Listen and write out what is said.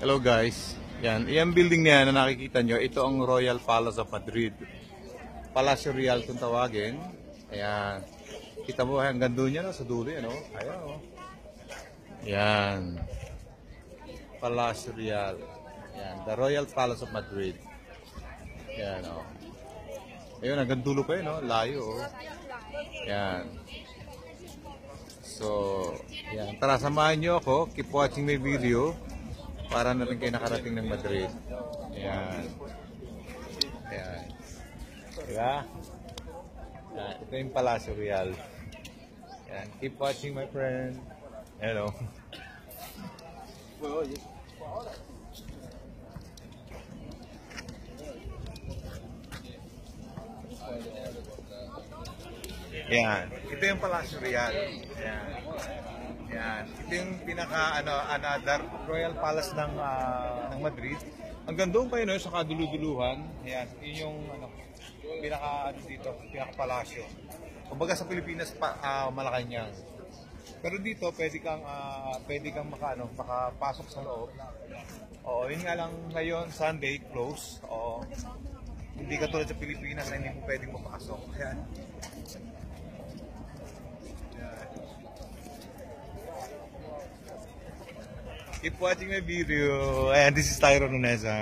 Hello guys. Yan, yung building na yan na nakikita nyo, ito ang Royal Palace of Madrid. Palacio Real kung tawagin. Ayan. Kita mo hanggang doon yan, sa dulo yan, oh. Ayan, oh. Yan. Palacio Real. Yan, the Royal Palace of Madrid. Yan, oh. Ayun, hanggang dulo pa yun, oh. Layo, oh. Yan. So, yan. Tara, samahan nyo ako. Keep watching my video para na rin kayo nakarating ng Madrid. Ayan. Ayan. Diba? Ayan. Ito yung Palacio Real. Ayan. Keep watching, my friend. Hello. Ayan. Ito yung Palacio Real. Ayan. Yan. Ito yung pinaka another Royal Palace ng Madrid. Hanggang doon kayo sa kaduluduluhan. Ayan, yun yung pinaka dito, pinaka palasyo. Kumbaga sa Pilipinas Malacanang. Pero dito pwede kang makapasok sa loob. Oo, yun nga lang ngayon Sunday close. Oo. Hindi katulad sa Pilipinas na hindi mo pwedeng mapasok. Ayan. Keep watching my video. And this is Tyron Nuneza.